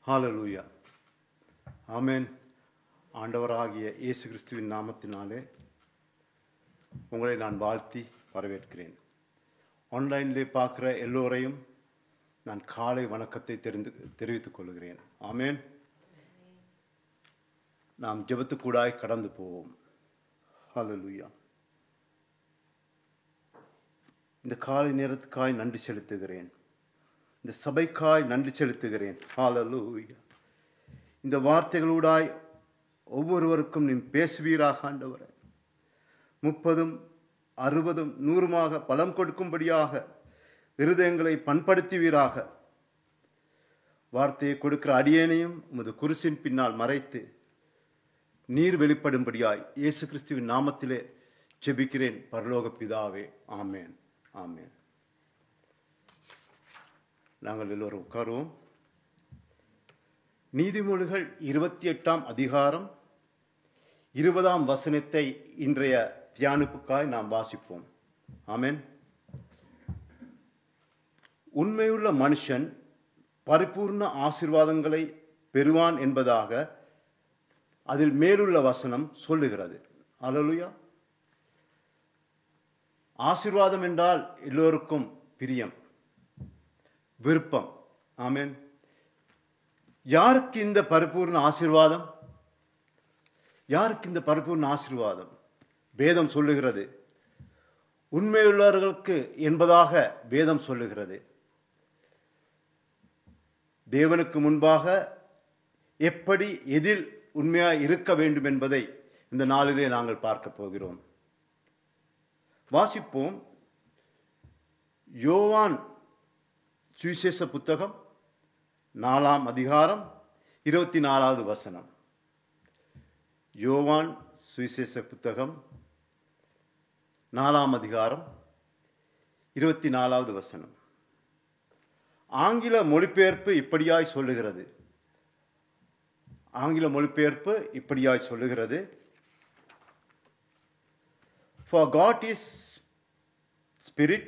ஹalleluya. ஆமென். ஆண்டவராகிய இயேசு கிறிஸ்துவின் நாமத்தினாலே உங்களை நான் வாழ்த்தி வரவேற்கிறேன். ஆன்லைனிலே பார்க்குற எல்லோரையும் நான் காலை வணக்கத்தை தெரிவித்துக் கொள்கிறேன். ஆமென். நாம் ஜெபத்துக்கூடாய் கடந்து போவோம். ஹalleluya. இந்த காலை நேரத்துக்காய் நன்றி செலுத்துகிறேன். இந்த சபைக்காய் நன்றி செலுத்துகிறேன். ஹalleluya. இந்த வார்த்தைகளூடாய் ஒவ்வொருவருக்கும் நீ பேசுவீராக ஆண்டவரே. 30, 60, 100 பலம் கொடுக்கும்படியாக இருதயங்களை பண்படுத்துவீராக. வார்த்தையை கொடுக்கிற அடியேனையும் உமது குருசின் பின்னால் மறைத்து நீர் வெளிப்படும்படியாய் இயேசு கிறிஸ்துவின் நாமத்திலே ஜெபிக்கிறேன் பரலோக பிதாவே. ஆமேன். ஆமேன். நாங்கள் எல்லோரும் உட்காருவோம். நீதிமொழிகள் 28 அதிகாரம் 20 வசனத்தை இன்றைய தியானிப்புக்காய் நாம் வாசிப்போம். ஆமென். உண்மையுள்ள மனுஷன் பரிபூர்ண ஆசீர்வாதங்களை பெறுவான் என்பதாக அதில் மேலுள்ள வசனம் சொல்லுகிறது. ஹல்லேலூயா. ஆசீர்வாதம் என்றால் எல்லோருக்கும் பிரியம், விருப்பம். ஆமென். யாருக்கு இந்த பரிபூர்ண ஆசீர்வாதம்? யாருக்கு இந்த பரிபூர்ண ஆசீர்வாதம்? வேதம் சொல்லுகிறது உண்மையுள்ளவர்களுக்கு என்பதாக வேதம் சொல்லுகிறது. தேவனுக்கு முன்பாக எப்படி எதில் உண்மையாய் இருக்க வேண்டும் என்பதை இந்த நாளிலே நாங்கள் பார்க்க போகிறோம். வாசிப்போம். யோவான் சுவிசேஷ புத்தகம் 4 அதிகாரம் 24 வசனம். யோவான் சுவிசேஷ புத்தகம் 4 அதிகாரம் 24 வசனம். ஆங்கில மொழிபெயர்ப்பு இப்படியாய் சொல்லுகிறது. ஆங்கில மொழிபெயர்ப்பு இப்படியாய் சொல்லுகிறது. For God is spirit.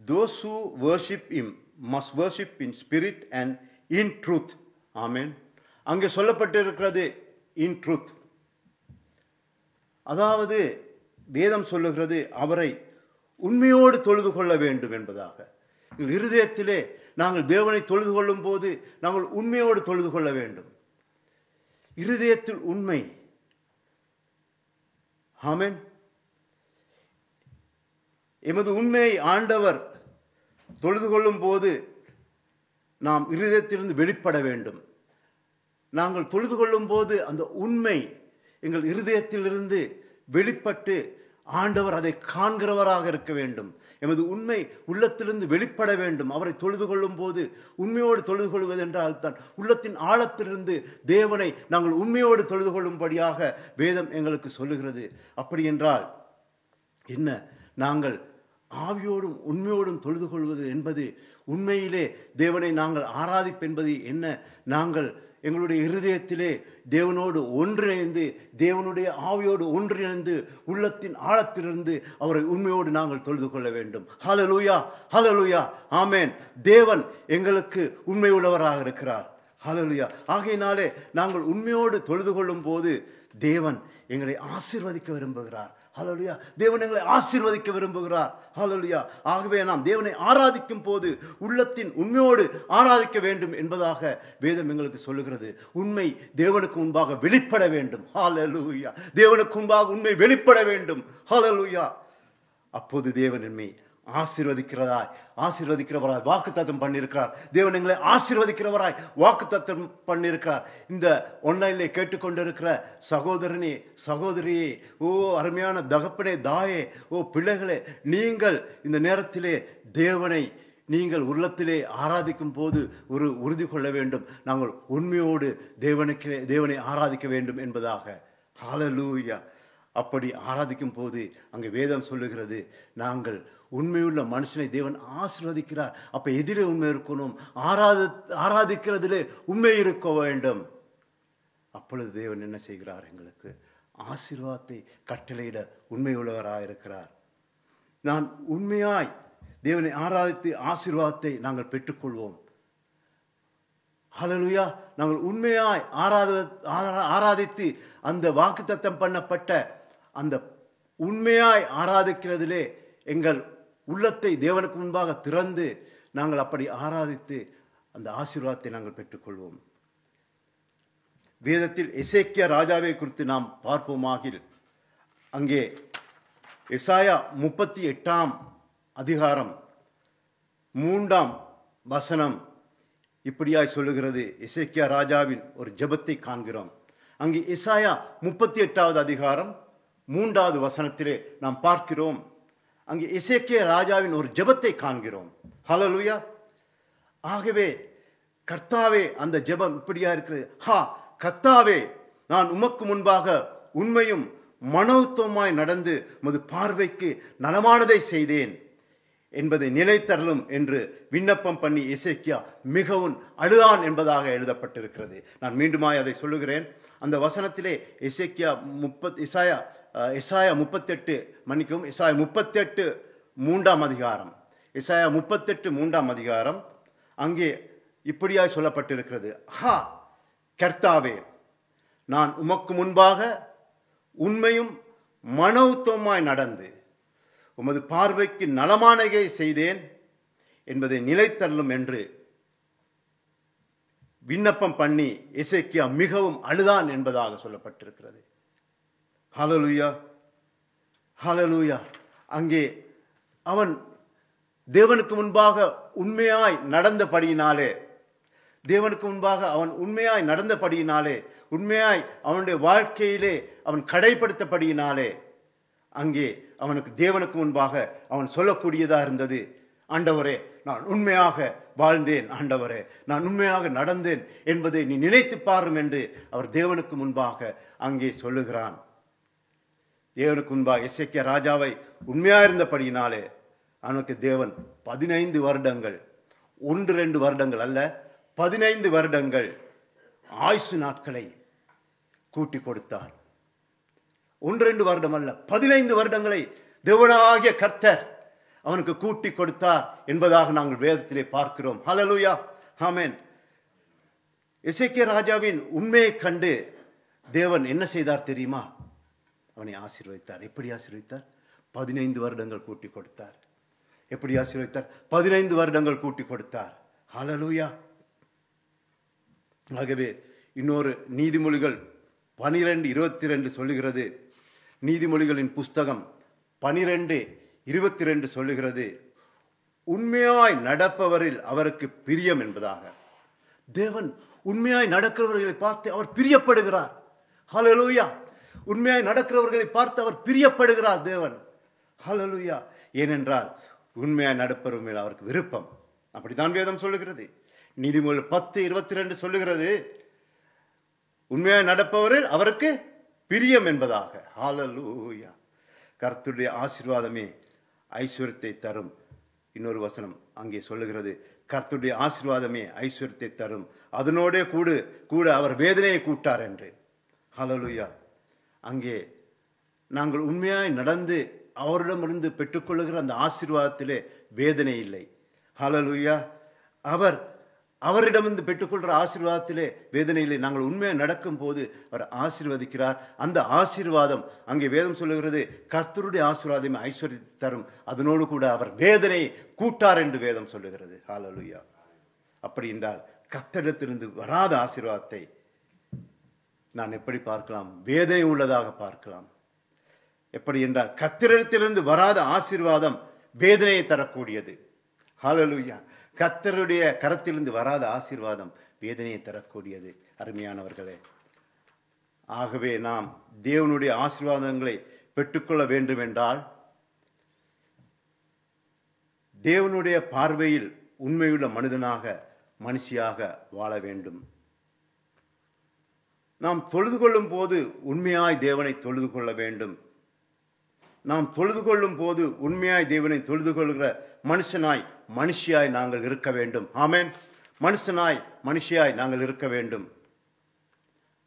Those who worship him must worship in spirit and in truth. ஆமென். அங்கே சொல்லப்பட்டிருக்கிறது in truth. அதாவது வேதம் சொல்லுகிறது அவரை உண்மையோடு தொழுது கொள்ள வேண்டும் என்பதாக. இருதயத்திலே நாங்கள் தேவனை தொழுது கொள்ளும் போது நாங்கள் உண்மையோடு தொழுது கொள்ள வேண்டும். இருதயத்தில் உண்மை. ஆமென். எமது உண்மையை ஆண்டவர் தொழுது கொள்ளும் போது நாம் இருதயத்திலிருந்து வெளிப்பட வேண்டும். நாங்கள் தொழுது கொள்ளும் போது அந்த உண்மை எங்கள் இருதயத்திலிருந்து வெளிப்பட்டு ஆண்டவர் அதை காண்கிறவராக இருக்க வேண்டும். எமது உண்மை உள்ளத்திலிருந்து வெளிப்பட வேண்டும். அவரை தொழுது கொள்ளும் போது உண்மையோடு தொழுது கொள்வது என்றால் தான் உள்ளத்தின் ஆழத்திலிருந்து தேவனை நாங்கள் உண்மையோடு தொழுது கொள்ளும்படியாக வேதம் எங்களுக்கு சொல்லுகிறது. அப்படி என்றால் என்ன? நாங்கள் ஆவியோடும் உண்மையோடும் தொழுது கொள்வது என்பது உண்மையிலே தேவனை நாங்கள் ஆராதிப்பென்பது என்ன? நாங்கள் எங்களுடைய இருதயத்திலே தேவனோடு ஒன்றிணைந்து தேவனுடைய ஆவியோடு ஒன்றிணைந்து உள்ளத்தின் ஆழத்திலிருந்து அவரை உண்மையோடு நாங்கள் தொழுது கொள்ள வேண்டும். ஹல்லேலூயா. ஹல்லேலூயா. ஆமென். தேவன் எங்களுக்கு உண்மை உள்ளவராக இருக்கிறார். ஹல்லேலூயா. ஆகையினாலே நாங்கள் உண்மையோடு தொழுது கொள்ளும் போது தேவன் எங்களை ஆசீர்வதிக்க விரும்புகிறார். ஹல்லேலூயா. தேவன் எங்களை ஆசீர்வதிக்க விரும்புகிறார். ஹல்லேலூயா. ஆகவே நாம் தேவனை ஆராதிக்கும் போது உள்ளத்தின் உண்மையோடு ஆராதிக்க வேண்டும் என்பதாக வேதம் எங்களுக்கு சொல்லுகிறது. உண்மை தேவனுக்கு முன்பாக வெளிப்பட வேண்டும். ஹல்லேலூயா. தேவனுக்கு முன்பாக உண்மை வெளிப்பட வேண்டும். ஹல்லேலூயா. அப்போது தேவன் என்னை ஆசீர்வதிக்கிறவராய் வாக்குத்தத்தம் பண்ணியிருக்கிறார். தேவன் எங்களை ஆசீர்வதிக்கிறவராய் வாக்குத்தத்தம் பண்ணியிருக்கிறார். இந்த ஆன்லைன்ல கேட்டுக்கொண்டிருக்கிற சகோதரனே, சகோதரியே, ஓ அருமையான தகப்பனே, தாயே, ஓ பிள்ளைகளே, நீங்கள் இந்த நேரத்திலே தேவனை நீங்கள் உள்ளத்திலே ஆராதிக்கும் போது ஒரு உறுதி கொள்ள வேண்டும். நாங்கள் உண்மையோடு தேவனை ஆராதிக்க வேண்டும் என்பதாக. ஹல்லேலூயா. அப்படி ஆராதிக்கும் போது அங்கே வேதம் சொல்லுகிறது நாங்கள் உண்மையுள்ள மனுஷனை தேவன் ஆசீர்வதிக்கிறார். அப்ப எதிலே உண்மை இருக்கணும்? ஆராதிக்கிறதிலே உண்மை இருக்க வேண்டும். அப்பொழுது தேவன் என்ன செய்கிறார்? எங்களுக்கு ஆசீர்வாதத்தை கட்டளையிட உண்மை உள்ளவராக இருக்கிறார். நான் உண்மையாய் தேவனை ஆராதித்து ஆசீர்வாதத்தை நாங்கள் பெற்றுக்கொள்வோம். ஹல்லேலூயா. நாங்கள் உண்மையாய் ஆராதித்து அந்த வாக்குத்தத்தம் பண்ணப்பட்ட அந்த உண்மையாய் ஆராதிக்கிறதிலே எங்கள் உள்ளத்தை தேவனுக்கு முன்பாக திறந்து நாங்கள் அப்படி ஆராதித்து அந்த ஆசீர்வாதத்தை நாங்கள் பெற்றுக்கொள்வோம். வேதத்தில் எசேக்கியா ராஜாவை குறித்து நாம் பார்ப்போமாகில், அங்கே எசாயா 38 அதிகாரம் 3 வசனம் இப்படியாய் சொல்லுகிறது. எசேக்கியா ராஜாவின் ஒரு ஜெபத்தை காண்கிறோம். அங்கே எசாயா 38 அதிகாரம் 3 வசனத்திலே நாம் பார்க்கிறோம். அங்கே எசேக்கியா ராஜாவின் ஒரு ஜெபத்தை காண்கிறோம். ஹல்லேலூயா. ஆகவே கர்த்தாவே, அந்த ஜெபம் இப்படியா இருக்கிறது. கர்த்தாவே, நான் உமக்கு முன்பாக உண்மையும் மனோத்தமாய் நடந்து உமது பார்வைக்கு நலமானதை செய்தேன் என்பதை நினைத்தருளும் என்று விண்ணப்பம் பண்ணி எசேக்கியா மிகவும் அழுதான் என்பதாக எழுதப்பட்டிருக்கிறது. நான் மீண்டுமாய் அதை சொல்லுகிறேன். அந்த வசனத்திலே எசேக்கியா எசாயா 38 மன்னிக்கவும், எசாயா 38 3 அதிகாரம், எசாயா 38 3 அதிகாரம், அங்கே இப்படியாய் சொல்லப்பட்டிருக்கிறது. கர்த்தாவே, நான் உமக்கு முன்பாக உண்மையும் மனோத்தமாய் நடந்து உமது பார்வைக்கு நலமானதை செய்தேன் என்பதை நிலைத்தள்ளும் என்று விண்ணப்பம் பண்ணி எசேக்கியா மிகவும் அழுதான் என்பதாக சொல்லப்பட்டிருக்கிறது. ஹல்லேலூயா, ஹல்லேலூயா. அங்கே அவன் தேவனுக்கு முன்பாக உண்மையாய் நடந்தபடியினாலே, தேவனுக்கு முன்பாக அவன் உண்மையாய் நடந்தபடியினாலே, உண்மையாய் அவனுடைய வாழ்க்கையிலே அவன் கடைப்படுத்தபடியினாலே, அங்கே அவனுக்கு தேவனுக்கு முன்பாக அவன் சொல்லக்கூடியதா இருந்தது, ஆண்டவரே, நான் உண்மையாக வாழ்ந்தேன், ஆண்டவரே, நான் உண்மையாக நடந்தேன் என்பதை நீ நினைத்து பாரும் என்று அவர் தேவனுக்கு முன்பாக அங்கே சொல்லுகிறான். தேவனுக்கு முன்பாக எசேக்கியா ராஜாவை உண்மையாயிருந்தபடியினாலே அவனுக்கு தேவன் 15 வருடங்கள், 1-2 வருடங்கள் அல்ல, 15 வருடங்கள் ஆயுசு நாட்களை கூட்டி கொடுத்தான். 1-2 வருடம் அல்ல, 15 வருடங்களை தேவனாகிய கர்த்தர் அவனுக்கு கூட்டி கொடுத்தார் என்பதாக நாங்கள் வேதத்திலே பார்க்கிறோம். ஹல்லேலூயா, ஆமென். எசேக்கியா ராஜாவின் உண்மையை கண்டு தேவன் என்ன செய்தார் தெரியுமா? அவனை ஆசீர்வதித்தார். எப்படி ஆசீர்வதித்தார்? 15 வருடங்கள் கூட்டி கொடுத்தார். எப்படி ஆசீர்வதித்தார்? 15 வருடங்கள் கூட்டி கொடுத்தார். ஹல்லேலூயா. ஆகவே இன்னொரு நீதிமொழிகள் 12:22 சொல்லுகிறது. நீதிமொழிகளின் புஸ்தகம் 12:22 சொல்லுகிறது, உண்மையாய் நடப்பவரில் அவருக்கு பிரியம் என்பதாக. தேவன் உண்மையாய் நடக்கிறவர்களை பார்த்து அவர் பிரியப்படுகிறார். ஹல்லேலூயா. உண்மையாய் நடக்கிறவர்களை பார்த்து அவர் பிரியப்படுகிறார் தேவன். ஹல்லேலூயா. ஏனென்றால் உண்மையாய் நடப்பவர் மேல் அவருக்கு விருப்பம். அப்படித்தான் வேதம் சொல்லுகிறது. நீதிமொழி 10:22 சொல்லுகிறது, உண்மையாய் நடப்பவரில் அவருக்கு பிரியம் என்பதாக. ஹல்லேலூயா. கர்த்தருடைய ஆசீர்வாதமே ஐஸ்வர்யத்தை தரும். இன்னொரு வசனம் அங்கே சொல்லுகிறது, கர்த்தருடைய ஆசீர்வாதமே ஐஸ்வர்யத்தை தரும், அதனோட கூட அவர் வேதனையை கூட்டார் என்று. ஹல்லேலூயா. அங்கே நாங்கள் உண்மையாய் நடந்து அவரிடமிருந்து பெற்றுக்கொள்ளுகிற அந்த ஆசீர்வாதத்திலே வேதனை இல்லை. ஹல்லேலூயா. அவரிடமிருந்து பெற்றுக்கொள்கிற ஆசீர்வாதத்திலே வேதனை இல்லை. நாங்கள் உண்மையாக நடக்கும் போது அவர் ஆசீர்வதிக்கிறார். அந்த ஆசீர்வாதம் அங்கே வேதம் சொல்லுகிறது, கர்த்தருடைய ஆசீர்வாதமே ஐஸ்வர்யத்தை தரும், அதனோடு கூட அவர் வேதனை கூட்டார் என்று வேதம் சொல்லுகிறது. ஹல்லேலூயா. அப்படி என்றால் கர்த்தரிடத்திலிருந்து வராத ஆசீர்வாதத்தை நான் எப்படி பார்க்கலாம்? வேதனை உள்ளதாக பார்க்கலாம். எப்படி என்றால் கர்த்தரிடத்திலிருந்து வராத ஆசீர்வாதம் வேதனையை தரக்கூடியது. ஹல்லேலூயா. கர்த்தருடைய கரத்திலிருந்து வராத ஆசீர்வாதம் வேதனையை தரக்கூடியது. அருமையானவர்களே, ஆகவே நாம் தேவனுடைய ஆசீர்வாதங்களை பெற்றுக்கொள்ள வேண்டும் என்றால் தேவனுடைய பார்வையில் உண்மையுள்ள மனுஷியாக வாழ வேண்டும். நாம் தொழுது கொள்ளும் போது உண்மையாய் தேவனை தொழுது கொள்ள வேண்டும். நாம் தொழுது கொள்ளும் போது உண்மையாய் தேவனை தொழுது கொள்கிற மனுஷியாய் நாங்கள் இருக்க வேண்டும். ஆமென். மனுஷியாய் நாங்கள் இருக்க வேண்டும்.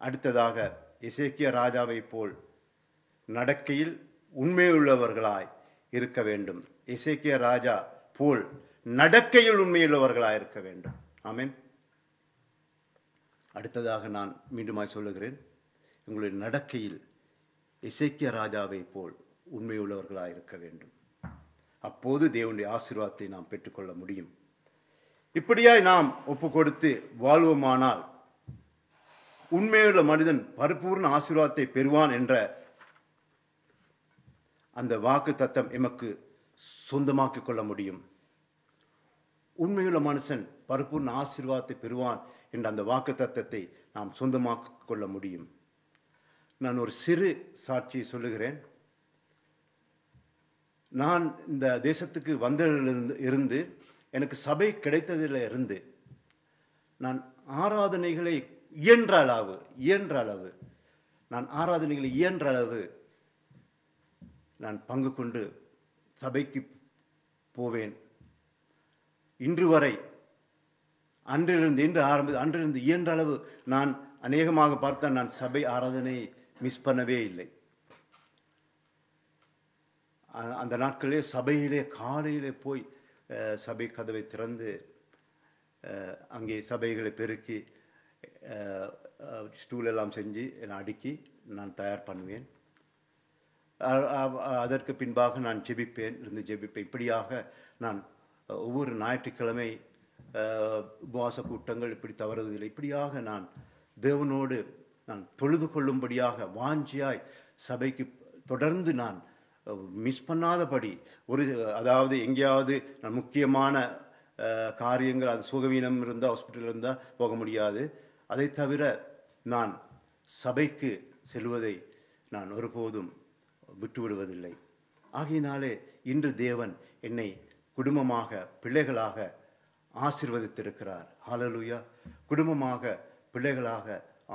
அடுத்ததாக எசேக்கியா ராஜாவை போல் நடக்கையில் உண்மையுள்ளவர்களாய் இருக்க வேண்டும். எசேக்கியா ராஜா போல் நடக்கையில் உண்மையுள்ளவர்களாய் இருக்க வேண்டும். ஆமென். அடுத்ததாக நான் மீண்டுமாய் சொல்லுகிறேன், உங்களுடைய நடக்கையில் எசேக்கியா ராஜாவை போல் உண்மையுள்ளவர்களாக இருக்க வேண்டும். அப்போது தேவனுடைய ஆசீர்வாதத்தை நாம் பெற்றுக்கொள்ள முடியும். இப்படியாய் நாம் ஒப்பு கொடுத்து வாழ்வோமானால் உண்மையுள்ள மனிதன் பரிபூர்ண ஆசீர்வாதத்தை பெறுவான் என்ற அந்த வாக்கு தத்தம் எமக்கு சொந்தமாக்கிக் கொள்ள முடியும். உண்மையுள்ள மனுஷன் பரிபூர்ண ஆசீர்வாதத்தை பெறுவான் என்ற அந்த வாக்கு தத்தத்தை நாம் சொந்தமாக்கிக் கொள்ள முடியும். நான் ஒரு சிறு சாட்சியை சொல்லுகிறேன். நான் இந்த தேசத்துக்கு வந்ததிலிருந்து எனக்கு சபை கிடைத்ததில் இருந்து நான் ஆராதனைகளை இயன்ற அளவு நான் பங்கு கொண்டு சபைக்கு போவேன். இன்று வரை அன்றிலிருந்து இயன்ற அளவு நான் அநேகமாக பார்த்தால் நான் சபை ஆராதனை மிஸ் பண்ணவே இல்லை. அந்த நாட்களிலே சபையிலே காலையிலே போய் சபை கதவை திறந்து அங்கே சபைகளை பெருக்கி ஸ்டூல் எல்லாம் செஞ்சு என்னை அடுக்கி நான் தயார் பண்ணுவேன். அதற்கு பின்பாக நான் ஜெபிப்பேன். இப்படியாக நான் ஒவ்வொரு ஞாயிற்றுக்கிழமை உபவாச கூட்டங்கள் இப்படி தவறுவதில்லை. இப்படியாக நான் தேவனோடு நான் தொழுது கொள்ளும்படியாக வாஞ்சியாய் சபைக்கு தொடர்ந்து நான் மிஸ் பண்ணாதபடி அதாவது எங்கேயாவது நான் முக்கியமான காரியங்கள், அது சுகவீனம் இருந்தால் ஹாஸ்பிட்டல் இருந்தால் போக முடியாது. அதை தவிர நான் சபைக்கு செல்வதை நான் ஒருபோதும் விட்டுவிடுவதில்லை. ஆகையினாலே இன்று தேவன் என்னை குடும்பமாக பிள்ளைகளாக ஆசீர்வதித்திருக்கிறார். ஹல்லேலூயா. குடும்பமாக பிள்ளைகளாக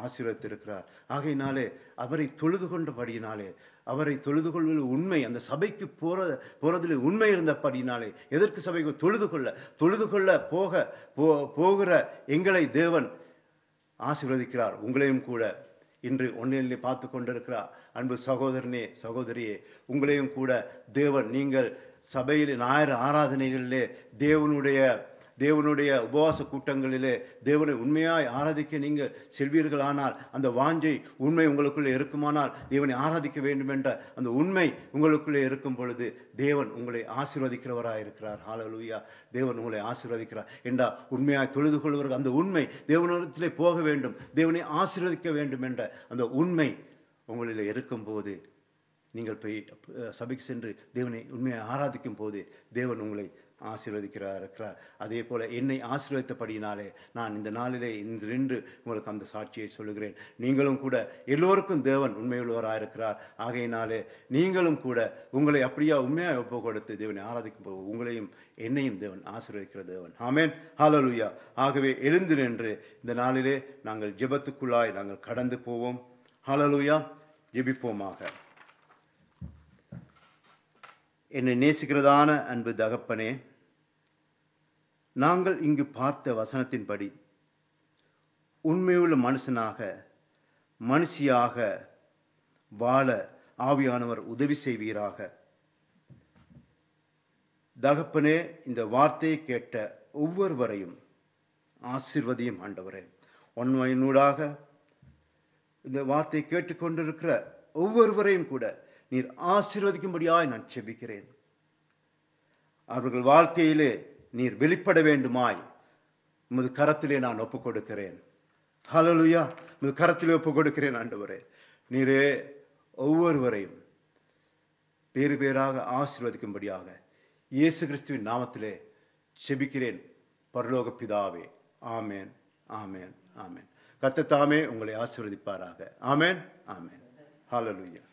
ஆசீர்வதித்திருக்கிறார். ஆகையினாலே அவரை தொழுது கொண்டபடியினாலே, அவரை தொழுது கொள்வது உண்மை, அந்த சபைக்கு போறதில் உண்மை இருந்தபடினாலே, எதற்கு சபைக்கு தொழுது கொள்ள போகிற எங்களை தேவன் ஆசீர்வதிக்கிறார். உங்களையும் கூட இன்று ஒன்றிலே பார்த்து கொண்டிருக்கிறார் அன்பு சகோதரனே சகோதரியே, உங்களையும் கூட தேவன், நீங்கள் சபையில் ஞாயிறு ஆராதனைகளிலே தேவனுடைய உபவாச கூட்டங்களிலே தேவனை உண்மையாய் ஆராதிக்க நீங்கள் செல்வீர்களானால், அந்த வாஞ்சை உண்மை உங்களுக்குள்ளே இருக்குமானால், தேவனை ஆராதிக்க வேண்டும் என்ற அந்த உண்மை உங்களுக்குள்ளே இருக்கும் பொழுது தேவன் உங்களை ஆசீர்வதிக்கிறவராயிருக்கிறார். ஹல்லேலூயா. தேவன் உங்களை ஆசீர்வதிக்கிறார் என்றா உண்மையாய் தொழுது கொள்வர்கள் அந்த உண்மை தேவனிடத்திலே போக வேண்டும், தேவனை ஆசீர்வதிக்க வேண்டும் என்ற அந்த உண்மை உங்களில் இருக்கும்போது, நீங்கள் போய் சபைக்கு சென்று தேவனை உண்மையை ஆராதிக்கும் போது தேவன் உங்களை ஆசீர்வதிக்கிறார். அதே போல என்னை ஆசீர்வதித்தபடியினாலே நான் இந்த நாளிலே நின்று உங்களுக்கு அந்த சாட்சியை சொல்லுகிறேன். நீங்களும் கூட எல்லோருக்கும் தேவன் உண்மையுள்ளவராயிருக்கிறார். ஆகையினாலே நீங்களும் கூட உங்களை அப்படியா உண்மையாக ஒப்பு கொடுத்து தேவனை ஆராதிக்கும் போது உங்களையும் என்னையும் தேவன் ஆசீர்வதிக்கிற தேவன். ஆமென். ஹல்லேலூயா. ஆகவே எழுந்து நின்று இந்த நாளிலே நாங்கள் ஜெபத்துக்குள்ளாய் நாங்கள் கடந்து போவோம். ஹல்லேலூயா. ஜெபிப்போமாக. என்னை நேசிக்கிறதான அன்பு தகப்பனே, நாங்கள் இங்கு பார்த்த வசனத்தின்படி உண்மையுள்ள மனுஷியாக வாழ ஆவியானவர் உதவி செய்வீராக. தகப்பனே, இந்த வார்த்தையை கேட்ட ஒவ்வொருவரையும் ஆசீர்வதியும் ஆண்டவரே. ஒன்மையினூடாக இந்த வார்த்தையை கேட்டுக்கொண்டிருக்கிற ஒவ்வொருவரையும் கூட நீர் ஆசீர்வதிக்கும்படியாய் நான் செபிக்கிறேன். அவர்கள் வாழ்க்கையிலே நீர் வெளிப்பட வேண்டுமாய் உமது கரத்திலே நான் ஒப்புக் கொடுக்கிறேன். ஹல்லேலூயா. உமது கரத்திலே ஒப்புக் கொடுக்கிறேன் ஆண்டவரே. நீரே ஒவ்வொருவரையும் பேறு பேராக ஆசீர்வதிக்கும்படியாக இயேசு கிறிஸ்துவின் நாமத்திலே செபிக்கிறேன் பரலோக பிதாவே. ஆமேன், ஆமேன், ஆமேன். கர்த்தர் தாமே உங்களை ஆசீர்வதிப்பாராக. ஆமேன், ஆமேன். ஹல்லேலூயா.